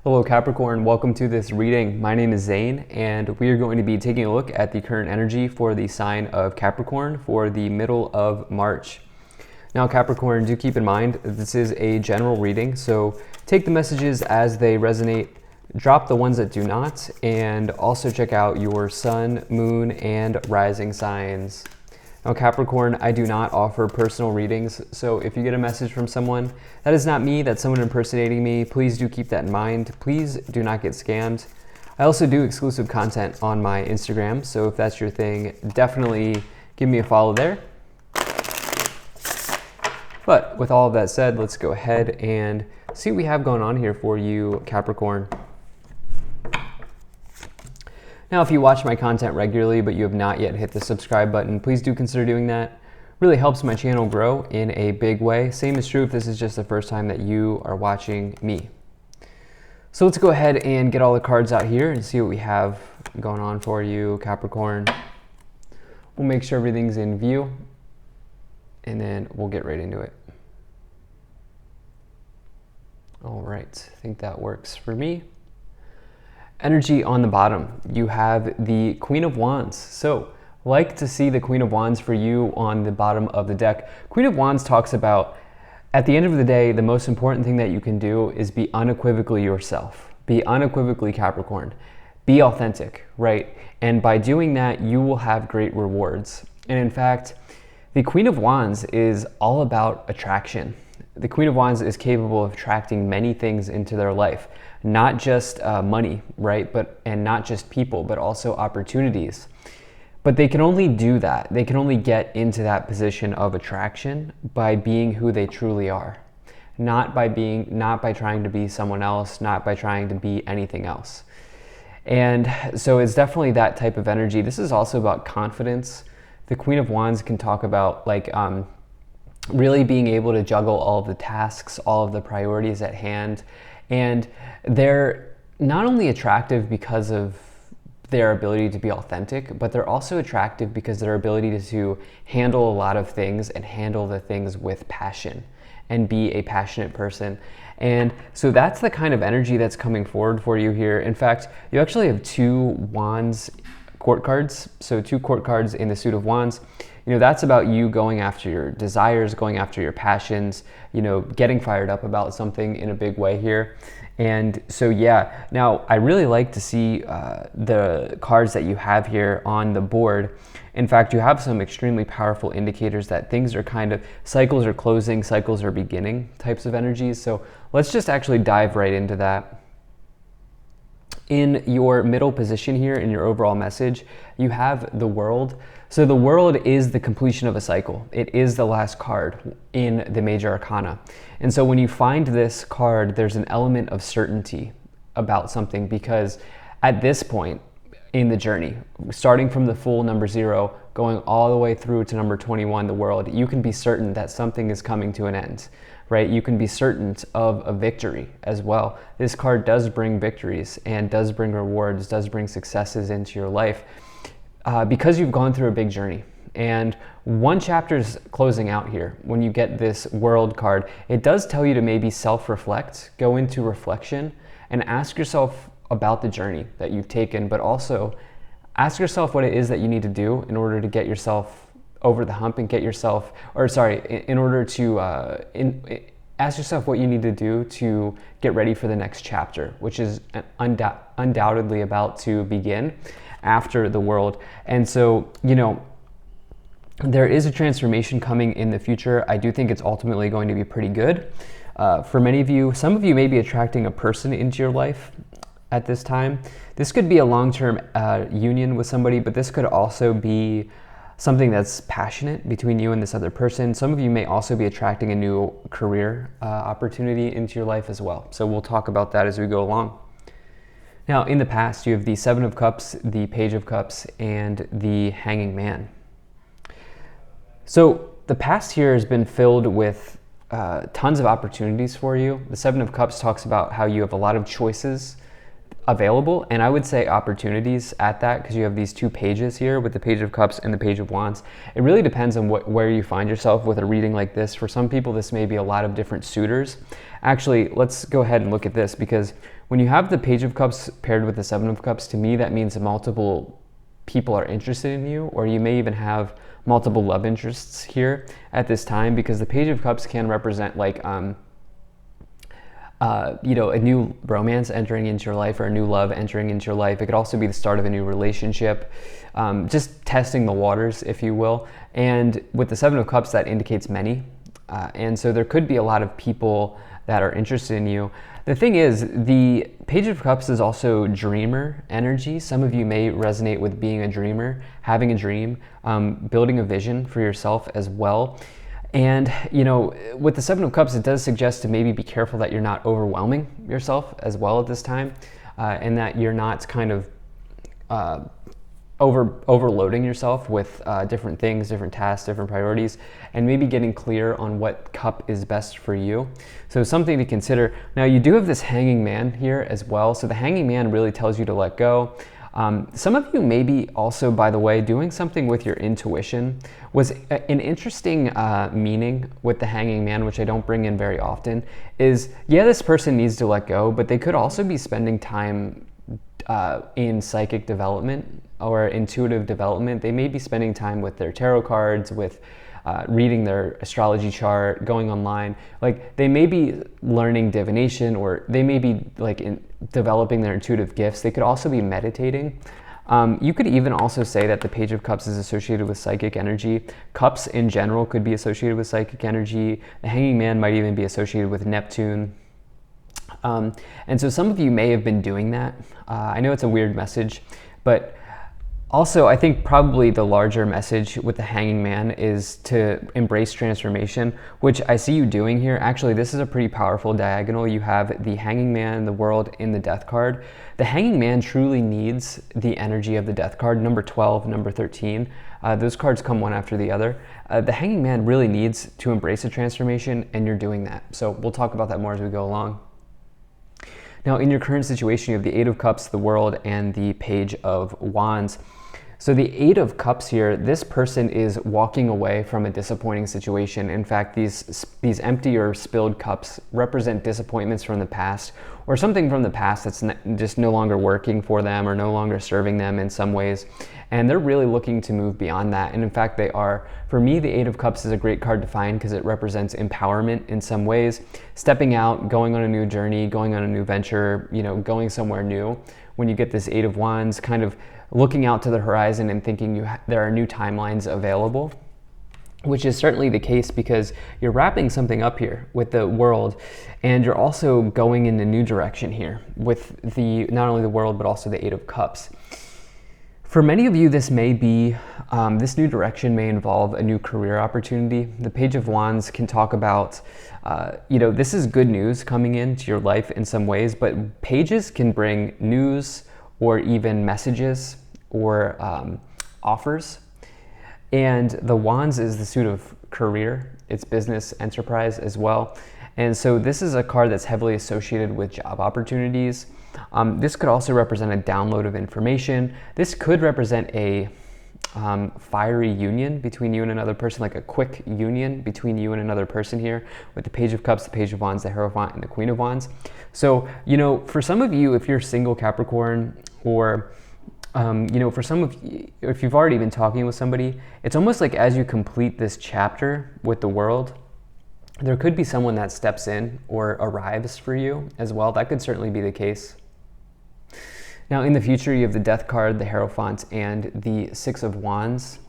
Hello Capricorn, welcome to this reading. My name is Zane and we are going to be taking a look at the current energy for the sign of Capricorn for the middle of March. Now Capricorn, do keep in mind that this is a general reading, so take the messages as they resonate, drop the ones that do not, and also check out your sun, moon, and rising signs. Now Capricorn, I do not offer personal readings, so if you get a message from someone, that is not me, that's someone impersonating me. Please do keep that in mind. Please do not get scammed. I also do exclusive content on my Instagram, so if that's your thing, definitely give me a follow there. But with all of that said, let's go ahead and see what we have going on here for you, Capricorn. Now, if you watch my content regularly, but you have not yet hit the subscribe button, please do consider doing that. Really helps my channel grow in a big way. Same is true if this is just the first time that you are watching me. So let's go ahead and get all the cards out here and see what we have going on for you, Capricorn. We'll make sure everything's in view, and then we'll get right into it. All right, I think that works for me. Energy on the bottom, you have the Queen of Wands. So like to see the Queen of Wands for you on the bottom of the deck. Queen of Wands talks about, at the end of the day, the most important thing that you can do is be unequivocally yourself. Be unequivocally Capricorn. Be authentic, right? And by doing that, you will have great rewards. And in fact, the Queen of Wands is all about attraction. The Queen of Wands is capable of attracting many things into their life, not just money, right? And not just people, but also opportunities. But they can only do that. They can only get into that position of attraction by being who they truly are, not by trying to be someone else, not by trying to be anything else. And so it's definitely that type of energy. This is also about confidence. The Queen of Wands can talk about really being able to juggle all of the tasks, all of the priorities at hand. And they're not only attractive because of their ability to be authentic, but they're also attractive because their ability to handle a lot of things and handle the things with passion and be a passionate person. And so that's the kind of energy that's coming forward for you here. In fact, you actually have two Wands court cards. So two court cards in the suit of Wands. You know, that's about you going after your desires, going after your passions, you know, getting fired up about something in a big way here. And so, yeah, now I really like to see the cards that you have here on the board. In fact, you have some extremely powerful indicators that things are cycles are closing, cycles are beginning types of energies. So let's just actually dive right into that. In your middle position here, in your overall message, you have the World. So the World is the completion of a cycle. It is the last card in the major arcana. And so when you find this card, there's an element of certainty about something, because at this point in the journey, starting from the full number 0, going all the way through to number 21, the World, you can be certain that something is coming to an end, right? You can be certain of a victory as well. This card does bring victories and does bring rewards, does bring successes into your life because you've gone through a big journey. And one chapter's closing out here. When you get this World card, it does tell you to maybe self-reflect, go into reflection, and ask yourself about the journey that you've taken, but also ask yourself what it is that you need to do in order to get yourself over the hump and in order to ask yourself what you need to do to get ready for the next chapter, which is undoubtedly about to begin after the World. And so, you know, there is a transformation coming in the future. I do think it's ultimately going to be pretty good. For many of you, some of you may be attracting a person into your life at this time. This could be a long-term union with somebody, but this could also be something that's passionate between you and this other person. Some of you may also be attracting a new career opportunity into your life as well. So we'll talk about that as we go along. Now, in the past, you have the Seven of Cups, the Page of Cups, and the Hanging Man. So the past here has been filled with tons of opportunities for you. The Seven of Cups talks about how you have a lot of choices available, and I would say opportunities at that, because you have these two pages here with the Page of Cups and the Page of Wands. It really depends on where you find yourself with a reading like this. For some people, this may be a lot of different suitors. Actually, let's go ahead and look at this, because when you have the Page of Cups paired with the Seven of Cups, to me that means multiple people are interested in you, or you may even have multiple love interests here at this time, because the Page of Cups can represent like a new romance entering into your life, or a new love entering into your life. It could also be the start of a new relationship, just testing the waters, if you will. And with the Seven of Cups, that indicates many. And so there could be a lot of people that are interested in you. The thing is, the Page of Cups is also dreamer energy. Some of you may resonate with being a dreamer, having a dream, building a vision for yourself as well. And, with the Seven of Cups, it does suggest to maybe be careful that you're not overwhelming yourself as well at this time, and that you're not kind of overloading yourself with different things, different tasks, different priorities, and maybe getting clear on what cup is best for you. So something to consider. Now, you do have this Hanging Man here as well. So the Hanging Man really tells you to let go. Some of you may be also, by the way, doing something with your intuition. Was an interesting meaning with the Hanging Man, which I don't bring in very often, is, yeah, this person needs to let go, but they could also be spending time in psychic development or intuitive development. They may be spending time with their tarot cards, with reading their astrology chart, going online. Like, they may be learning divination, or they may be developing their intuitive gifts. They could also be meditating. You could even also say that the Page of Cups is associated with psychic energy. Cups in general could be associated with psychic energy. The Hanging Man might even be associated with Neptune. And so some of you may have been doing that. I know it's a weird message, but also, I think probably the larger message with the Hanging Man is to embrace transformation, which I see you doing here. Actually, this is a pretty powerful diagonal. You have the Hanging Man, the World, in the Death card. The Hanging Man truly needs the energy of the Death card, number 12, number 13. Those cards come one after the other. The Hanging Man really needs to embrace a transformation, and you're doing that. So we'll talk about that more as we go along. Now, in your current situation, you have the Eight of Cups, the World, and the Page of Wands. So the Eight of Cups here, this person is walking away from a disappointing situation. In fact, these empty or spilled cups represent disappointments from the past, or something from the past that's just no longer working for them or no longer serving them in some ways. And they're really looking to move beyond that. And in fact, they are. For me, the Eight of Cups is a great card to find because it represents empowerment in some ways, stepping out, going on a new journey, going on a new venture, going somewhere new. When you get this Eight of Wands, kind of looking out to the horizon and thinking there are new timelines available, which is certainly the case because you're wrapping something up here with the World, and you're also going in a new direction here with not only the World, but also the Eight of Cups. For many of you, this may be, this new direction may involve a new career opportunity. The Page of Wands can talk about, this is good news coming into your life in some ways, but pages can bring news or even messages or offers. And the Wands is the suit of career, it's business, enterprise as well. And so this is a card that's heavily associated with job opportunities. This could also represent a download of information. This could represent a fiery union between you and another person, like a quick union between you and another person here with the Page of Cups, the Page of Wands, the Hierophant, and the Queen of Wands. So, for some of you, if you're single Capricorn, or for some of you, if you've already been talking with somebody, it's almost like as you complete this chapter with the World, there could be someone that steps in or arrives for you as well. That could certainly be the case. Now, in the future, you have the Death card, the Hierophant, and the Six of Wands.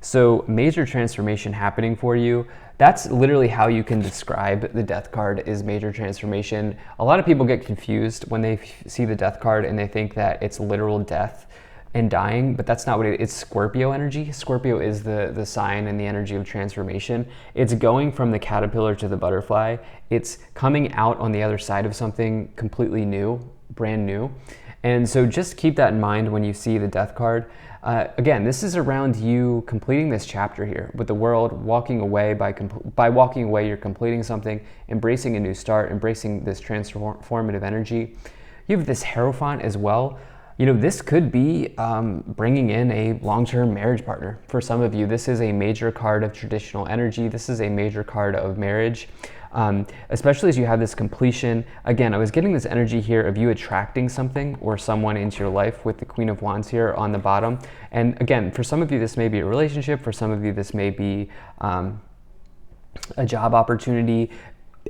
So major transformation happening for you. That's literally how you can describe the Death card, is major transformation. A lot of people get confused when they see the Death card and they think that it's literal death and dying, but that's not what it's Scorpio energy. Scorpio is the sign and the energy of transformation. It's going from the caterpillar to the butterfly. It's coming out on the other side of something completely new, brand new. And so just keep that in mind when you see the Death card. Again, this is around you completing this chapter here with the World, walking away. By walking away, you're completing something, embracing a new start, embracing this transformative energy. You have this Hierophant as well. You know, this could be bringing in a long-term marriage partner. For some of you, this is a major card of traditional energy. This is a major card of marriage, especially as you have this completion. Again, I was getting this energy here of you attracting something or someone into your life with the Queen of Wands here on the bottom. And again, for some of you, this may be a relationship. For some of you, this may be a job opportunity.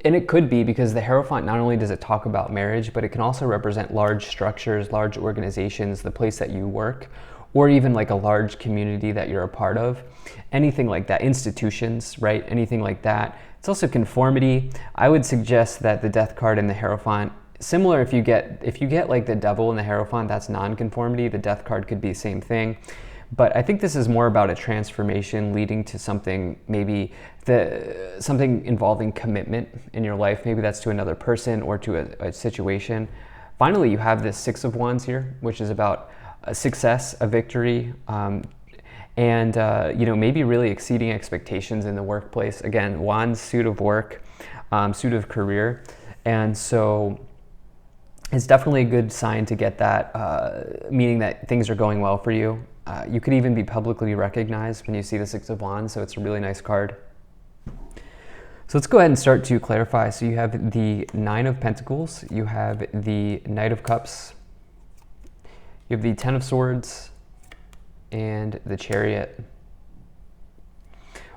And it could be because the Hierophant, not only does it talk about marriage, but it can also represent large structures, large organizations, the place that you work, or even like a large community that you're a part of. Anything like that, institutions, right? Anything like that. It's also conformity. I would suggest that the Death card and the Hierophant, similar if you get like the Devil and the Hierophant, that's non-conformity. The Death card could be the same thing. But I think this is more about a transformation leading to something, maybe something involving commitment in your life. Maybe that's to another person or to a situation. Finally, you have this Six of Wands here, which is about a success, a victory, and you know, maybe really exceeding expectations in the workplace. Again, Wands, suit of work, suit of career. And so it's definitely a good sign to get that, meaning that things are going well for you. You could even be publicly recognized when you see the Six of Wands, so it's a really nice card. So let's go ahead and start to clarify. So you have the Nine of Pentacles, you have the Knight of Cups, you have the Ten of Swords, and the Chariot.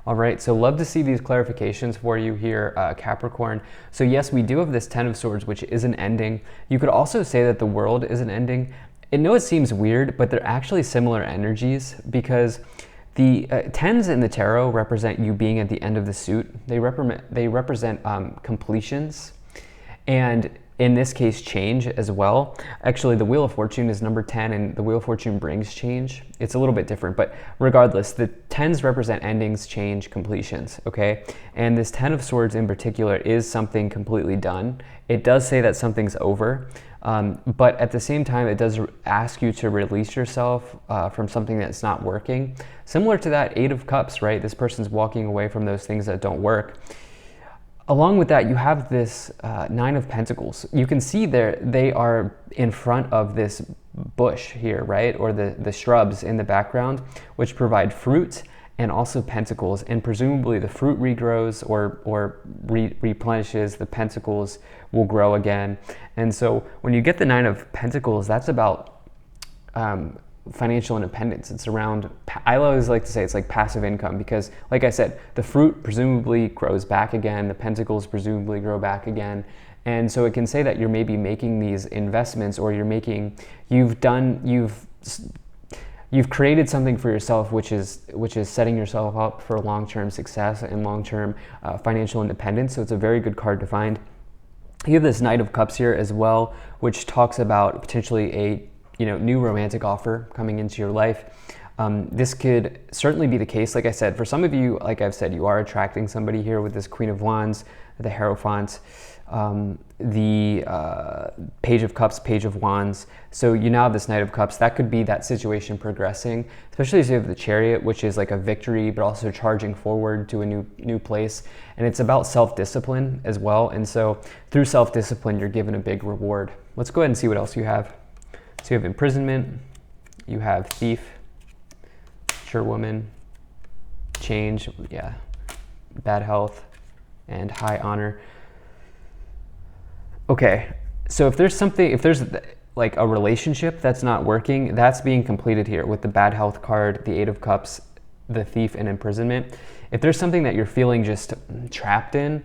All right, so love to see these clarifications for you here, Capricorn. So yes, we do have this Ten of Swords, which is an ending. You could also say that the World is an ending. I know it seems weird, but they're actually similar energies because the tens in the tarot represent you being at the end of the suit. They represent completions, and in this case, change as well. Actually, the Wheel of Fortune is number 10, and the Wheel of Fortune brings change. It's a little bit different, but regardless, the tens represent endings, change, completions, okay? And this Ten of Swords in particular is something completely done. It does say that something's over, but at the same time, it does ask you to release yourself from something that's not working. Similar to that Eight of Cups, right? This person's walking away from those things that don't work. Along with that, you have this Nine of Pentacles. You can see there they are in front of this bush here, right? Or the shrubs in the background, which provide fruit and also pentacles. And presumably the fruit regrows or replenishes, the pentacles will grow again. And so when you get the Nine of Pentacles, that's about financial independence. It's around, I always like to say it's like passive income because, like I said, the fruit presumably grows back again, the pentacles presumably grow back again. And so it can say that you're maybe making these investments, or you've created something for yourself, which is setting yourself up for long-term success and long-term financial independence. So it's a very good card to find. You have this Knight of Cups here as well, which talks about potentially a new romantic offer coming into your life. This could certainly be the case. Like I said, for some of you, like I've said, you are attracting somebody here with this Queen of Wands, the Hierophant, the Page of Cups, Page of Wands. So you now have this Knight of Cups. That could be that situation progressing, especially as you have the Chariot, which is like a victory, but also charging forward to a new place. And it's about self-discipline as well. And so through self-discipline, you're given a big reward. Let's go ahead and see what else you have. So you have imprisonment, you have thief, mature woman, change, yeah, bad health, and high honor. Okay, so if there's like a relationship that's not working, that's being completed here with the bad health card, the Eight of Cups, the thief, and imprisonment. If there's something that you're feeling just trapped in,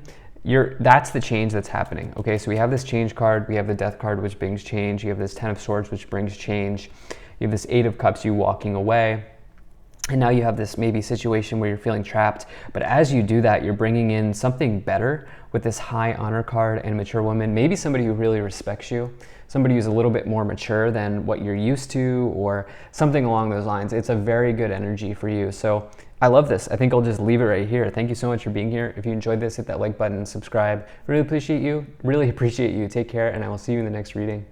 that's the change that's happening. Okay, so we have this change card, we have the death card, which brings change, you have this Ten of Swords, which brings change, you have this Eight of Cups, you walking away, and now you have this maybe situation where you're feeling trapped. But as you do that, you're bringing in something better with this high honor card and mature woman, maybe somebody who really respects you, somebody who's a little bit more mature than what you're used to, or something along those lines. It's a very good energy for you. So I love this. I think I'll just leave it right here. Thank you so much for being here. If you enjoyed this, hit that like button and subscribe. Really appreciate you. Take care, and I will see you in the next reading.